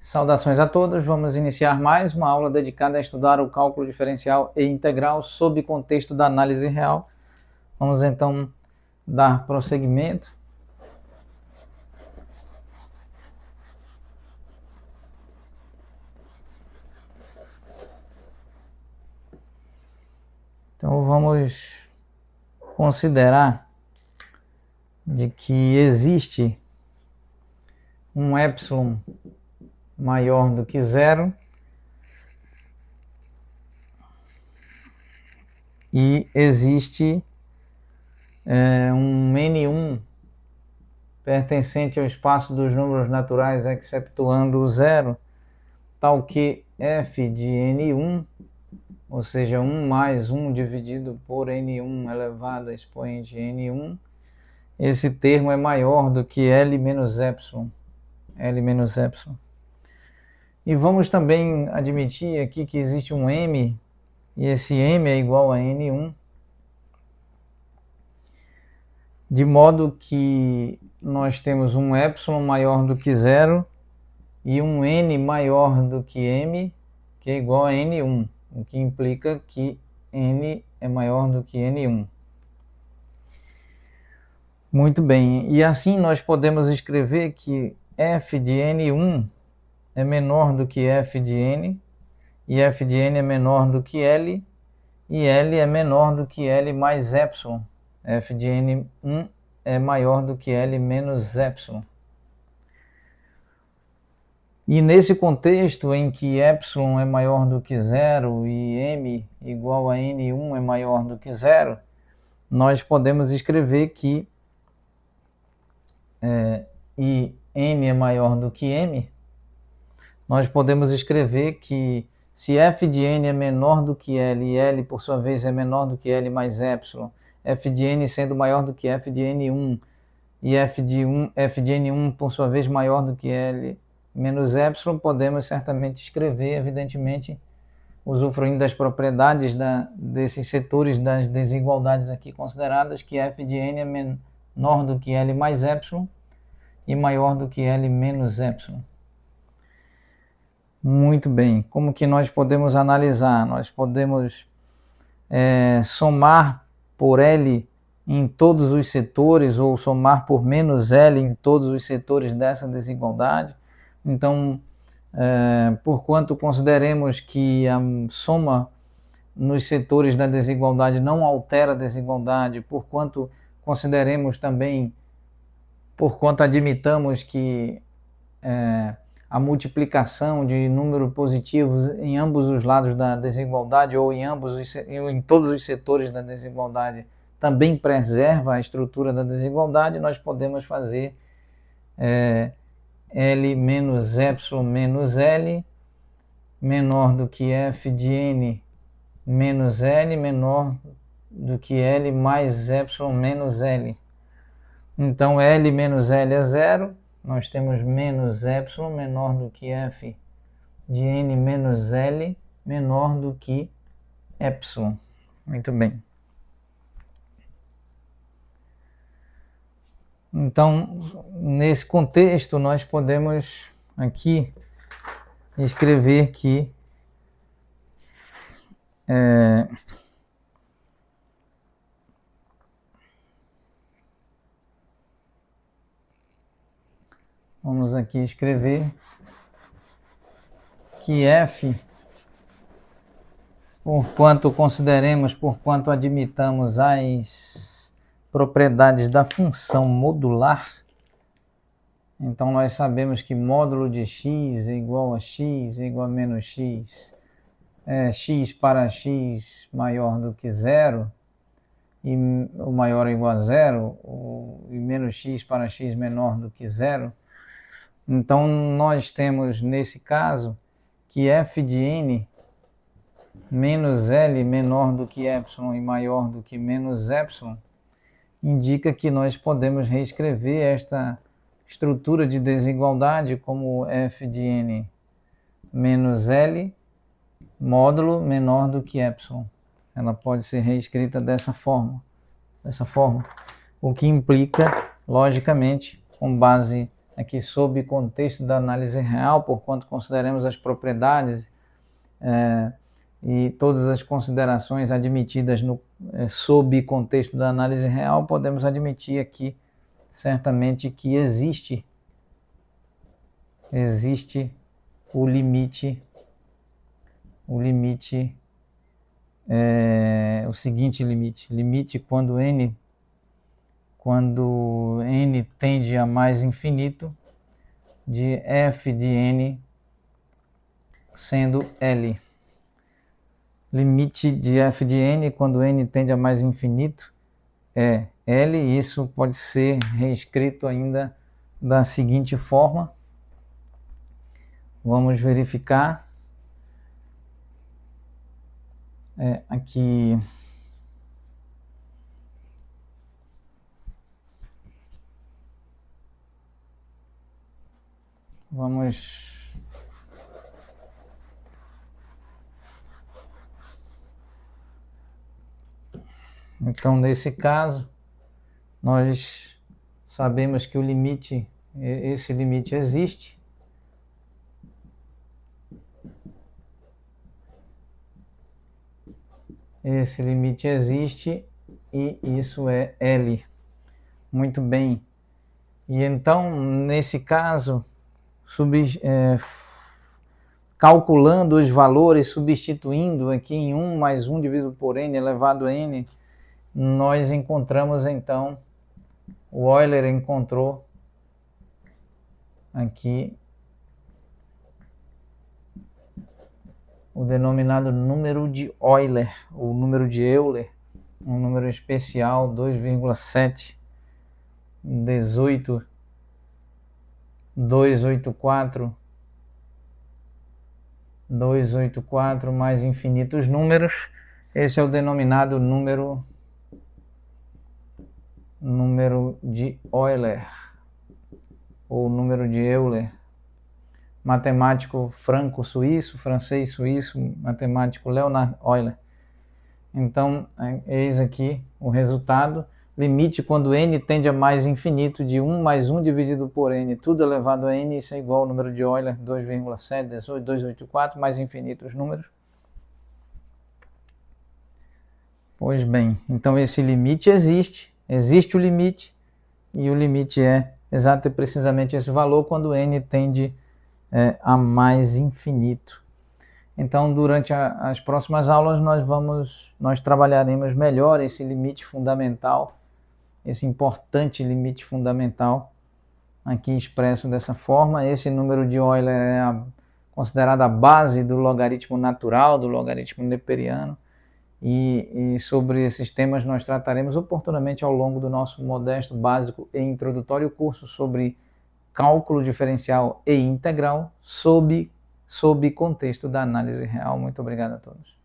Saudações a todos, vamos iniciar mais uma aula dedicada a estudar o cálculo diferencial e integral sob o contexto da análise real. Vamos então dar prosseguimento. Então vamos considerar de que existe um epsilon maior do que zero e existe um N1 pertencente ao espaço dos números naturais exceptuando o zero, tal que f de N1, ou seja, 1 mais 1 dividido por N1 elevado a expoente N1, esse termo é maior do que L menos epsilon. L menos epsilon. E vamos também admitir aqui que existe um M, e esse M é igual a N1, de modo que nós temos um epsilon maior do que zero e um N maior do que M, que é igual a N1, o que implica que N é maior do que N1. Muito bem, e assim nós podemos escrever que f de N1 é menor do que f de N, e f de N é menor do que L, e L é menor do que L mais epsilon. F de N1 é maior do que L menos epsilon. E nesse contexto em que epsilon é maior do que zero e M igual a N1 é maior do que zero, nós podemos escrever que e N é maior do que M, nós podemos escrever que se f de N é menor do que L e L por sua vez é menor do que L mais epsilon, f de N sendo maior do que f de N1 e f de N1 por sua vez maior do que L menos epsilon, podemos certamente escrever, evidentemente, usufruindo das propriedades desses setores das desigualdades aqui consideradas, que f de N é menor do que L mais epsilon e maior do que L menos epsilon. Muito bem, como que nós podemos analisar? Nós podemos somar por L em todos os setores ou somar por menos L em todos os setores dessa desigualdade. Então, porquanto consideremos que a soma nos setores da desigualdade não altera a desigualdade, porquanto admitamos que a multiplicação de números positivos em ambos os lados da desigualdade ou em todos os setores da desigualdade também preserva a estrutura da desigualdade, nós podemos fazer L menos epsilon menos L menor do que f de N menos L menor do que L mais epsilon menos L. Então L menos L é zero, nós temos menos epsilon menor do que f de N menos L menor do que epsilon. Muito bem. Então, nesse contexto, nós podemos aqui escrever que vamos aqui escrever que f, porquanto admitamos as propriedades da função modular, então nós sabemos que módulo de x é igual a x é igual a menos x, x para x maior do que zero, e o maior é igual a zero, e menos x para x menor do que zero. Então nós temos nesse caso que f de n menos L menor do que epsilon e maior do que menos epsilon indica que nós podemos reescrever esta estrutura de desigualdade como f de n menos L módulo menor do que epsilon. Ela pode ser reescrita dessa forma, o que implica, logicamente, com base aqui sob contexto da análise real, porquanto consideremos as propriedades e todas as considerações admitidas sob contexto da análise real, podemos admitir aqui certamente que existe o limite, o seguinte limite quando n tende a mais infinito, de f de n sendo L. Limite de f de n quando n tende a mais infinito é L, e isso pode ser reescrito ainda da seguinte forma. Vamos verificar aqui. Então, nesse caso, nós sabemos que esse limite existe. Esse limite existe e isso é L. Muito bem. E então, nesse caso, calculando os valores, substituindo aqui em 1 mais 1 dividido por n elevado a n, nós encontramos então, o Euler encontrou aqui o denominado número de Euler, ou número de Euler, um número especial, 2,7184284 mais infinitos números. Esse é o denominado número de Euler, ou número de Euler. Matemático francês-suíço, matemático Leonhard Euler. Então, eis aqui o resultado. Limite quando n tende a mais infinito de 1 mais 1 dividido por n, tudo elevado a n, isso é igual ao número de Euler, 2,718,284, mais infinitos números. Pois bem, então esse limite existe o limite, e o limite é exato e precisamente esse valor quando n tende a mais infinito. Então, durante as próximas aulas, nós trabalharemos melhor esse limite fundamental, esse importante limite fundamental, aqui expresso dessa forma. Esse número de Euler é considerado a base do logaritmo natural, do logaritmo neperiano, e sobre esses temas nós trataremos oportunamente ao longo do nosso modesto, básico e introdutório curso sobre cálculo diferencial e integral sob contexto da análise real. Muito obrigado a todos.